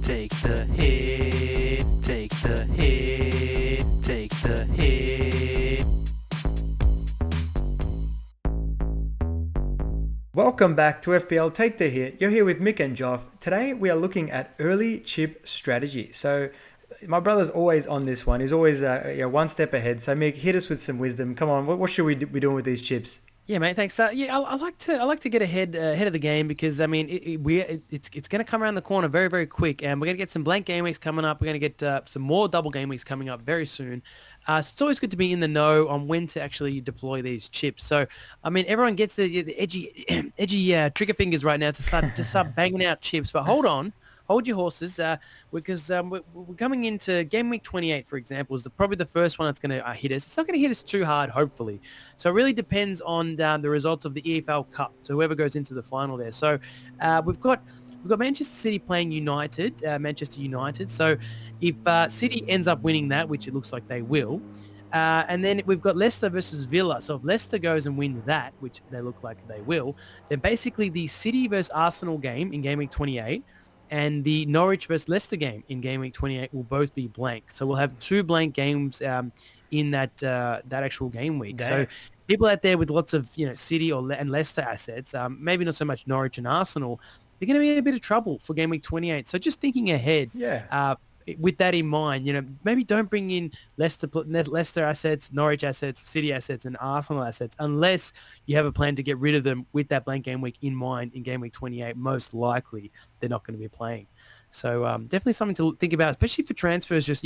take the hit, take the hit, take the hit. Welcome back to FPL Take the Hit. You're here with Mick and Joff. Today we are looking at early chip strategy. So my brother's always on this one. He's always one step ahead. So Mick, hit us with some wisdom. Come on, what should we be doing with these chips? Yeah, mate. Thanks. I like to get ahead of the game because I mean it's going to come around the corner very very quick, and we're going to get some blank game weeks coming up. We're going to get some more double game weeks coming up very soon. So it's always good to be in the know on when to actually deploy these chips. So I mean everyone gets the edgy trigger fingers right now to start banging out chips, but hold on. Hold your horses, because we're coming into game week 28, for example, is probably the first one that's going to hit us. It's not going to hit us too hard, hopefully. So it really depends on the results of the EFL Cup, so whoever goes into the final there. So we've got Manchester City playing Manchester United. So if City ends up winning that, which it looks like they will, and then we've got Leicester versus Villa. So if Leicester goes and wins that, which they look like they will, then basically the City versus Arsenal game in game week 28 and the Norwich versus Leicester game in game week 28 will both be blank. So we'll have two blank games in that actual game week. Damn. So people out there with lots of City and Leicester assets, maybe not so much Norwich and Arsenal, they're going to be in a bit of trouble for game week 28. So just thinking ahead, with that in mind, maybe don't bring in Leicester assets, Norwich assets, City assets, and Arsenal assets unless you have a plan to get rid of them with that blank game week in mind in game week 28. Most likely, they're not going to be playing. So definitely something to think about, especially for transfers. Just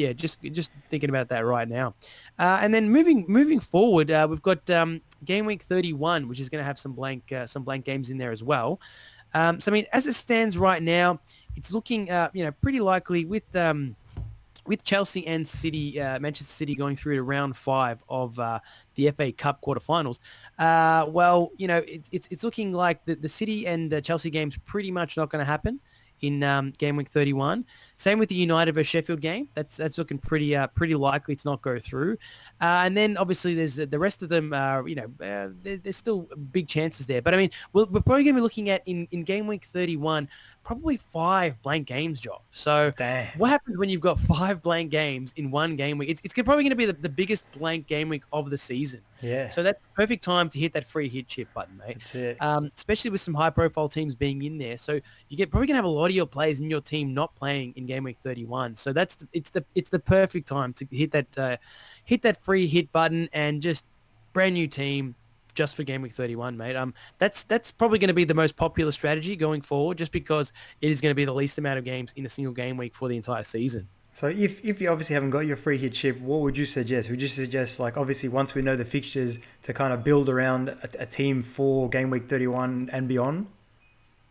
thinking about that right now. And then moving forward, we've got game week 31, which is going to have some blank games in there as well. So I mean, as it stands right now, it's looking pretty likely with Chelsea and City, Manchester City going through to round 5 of the FA Cup quarterfinals. It's looking like the City and Chelsea game's pretty much not going to happen in game week 31. Same with the United versus Sheffield game. That's looking pretty likely to not go through. And then obviously there's the rest of them. There's still big chances there. But I mean, we're probably going to be looking at in game week 31 probably 5 blank games, Job. So Damn. What happens when you've got 5 blank games in one game week? It's probably going to be the biggest blank game week of the season. Yeah. So that's the perfect time to hit that free hit chip button, mate. That's it. Especially with some high profile teams being in there. So probably going to have a lot of your players in your team not playing in game week 31. So it's the perfect time to hit that free hit button and just brand new team just for game week 31, mate. That's probably going to be the most popular strategy going forward, just because it is going to be the least amount of games in a single game week for the entire season. So if you obviously haven't got your free hit chip, what would you suggest? Would you suggest, like, obviously once we know the fixtures, to kind of build around a team for game week 31 and beyond?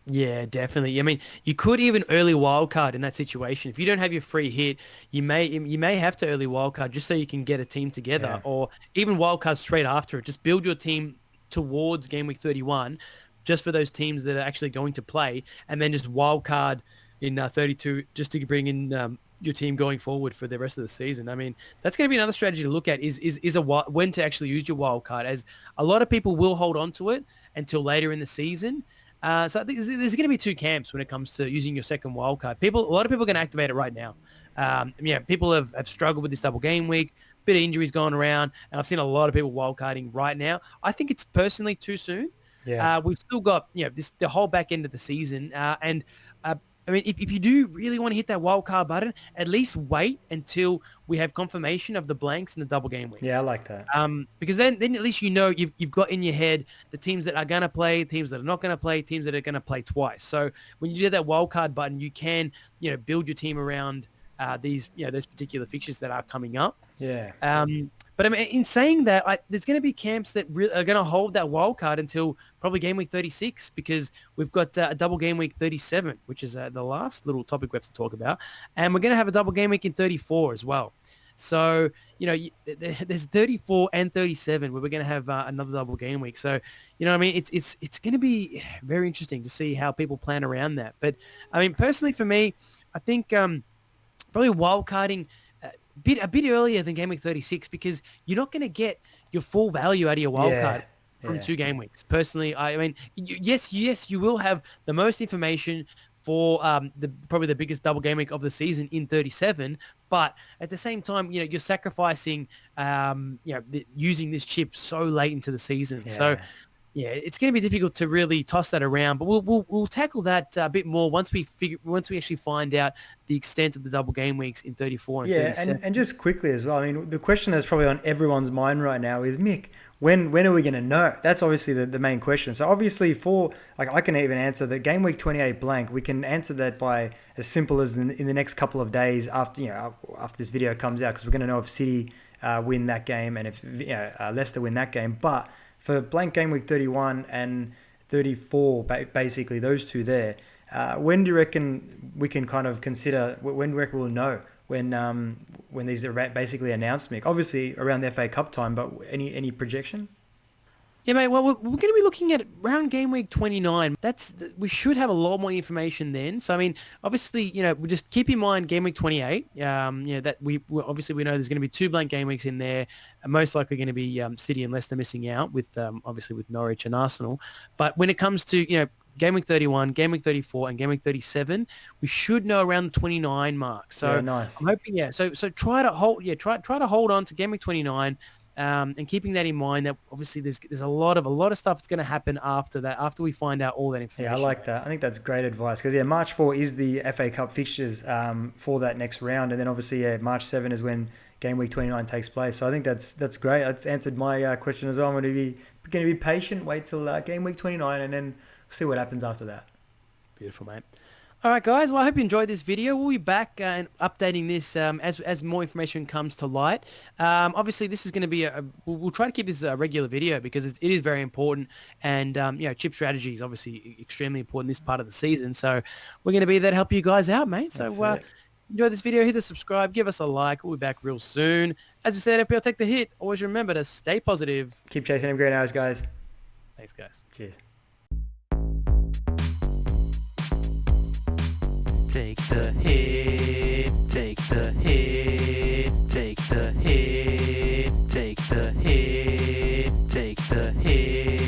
Yeah, definitely. I mean, you could even early wildcard in that situation. If you don't have your free hit, you may have to early wildcard just so you can get a team together, or even wildcard straight after it. Just build your team towards game week 31 just for those teams that are actually going to play, and then just wildcard in 32 just to bring in your team going forward for the rest of the season. I mean, that's going to be another strategy to look at is when to actually use your wildcard, as a lot of people will hold on to it until later in the season. So I think there's going to be two camps when it comes to using your second wildcard. A lot of people are going to activate it right now. People have struggled with this double game week, bit of injuries going around, and I've seen a lot of people wildcarding right now. I think it's personally too soon. Yeah. We've still got the whole back end of the season, and I mean, if you do really want to hit that wildcard button, at least wait until we have confirmation of the blanks and the double game weeks. Yeah, I like that. Because then at least you've got in your head the teams that are going to play, teams that are not going to play, teams that are going to play twice. So when you do that wildcard button, you can build your team around those particular fixtures that are coming up. Yeah. But I mean, in saying that, there's going to be camps that are going to hold that wild card until probably game week 36, because we've got a double game week 37, which is the last little topic we have to talk about. And we're going to have a double game week in 34 as well. So, there's 34 and 37 where we're going to have another double game week. So, I mean, it's going to be very interesting to see how people plan around that. But, I mean, personally for me, I think probably wildcarding a bit earlier than game week 36, because you're not going to get your full value out of your wildcard from 2 game weeks. Personally, I mean, yes, you will have the most information for probably the biggest double game week of the season in 37. But at the same time, you're sacrificing, using this chip so late into the season. Yeah. So, yeah, it's going to be difficult to really toss that around, but we'll tackle that a bit more once we actually find out the extent of the double game weeks in 34 and 37. And just quickly as well, I mean, the question that's probably on everyone's mind right now is, Mick, when are we going to know? That's obviously the main question. So obviously I can even answer the game week 28 blank. We can answer that by as simple as in the next couple of days after this video comes out, because we're going to know if City win that game and if Leicester win that game. But for blank game week 31 and 34, basically those two there, when do you reckon we can kind of consider, when do you reckon we'll know when these are basically announced, Mick? Obviously around the FA Cup time, but any projection? Yeah, mate. Well, we're going to be looking at around game week 29. We should have a lot more information then. So, I mean, obviously, we just keep in mind game week 28. That we obviously we know there's going to be 2 blank game weeks in there. Most likely going to be City and Leicester missing out with obviously with Norwich and Arsenal. But when it comes to game week 31, game week 34, and game week 37, we should know around the 29 mark. So yeah, nice. I'm hoping, So try to hold on to game week 29. And keeping that in mind, that obviously there's a lot of stuff that's going to happen after that, after we find out all that information. Yeah, I like that. I think that's great advice, because March 4 is the FA Cup fixtures for that next round, and then obviously March 7 is when game week 29 takes place. So I think that's great. That's answered my question as well. I'm going to be patient, wait till game week 29, and then see what happens after that. Beautiful, mate. All right, guys. Well, I hope you enjoyed this video. We'll be back and updating this as more information comes to light. Obviously, this is going to be we'll try to keep this a regular video, because it is very important. And, chip strategy is obviously extremely important in this part of the season. So we're going to be there to help you guys out, mate. So enjoy this video. Hit the subscribe. Give us a like. We'll be back real soon. As we said, FPL Take the Hit. Always remember to stay positive. Keep chasing them green arrows, guys. Thanks, guys. Cheers. Take the hit, take the hit, take the hit, take the hit, take the hit.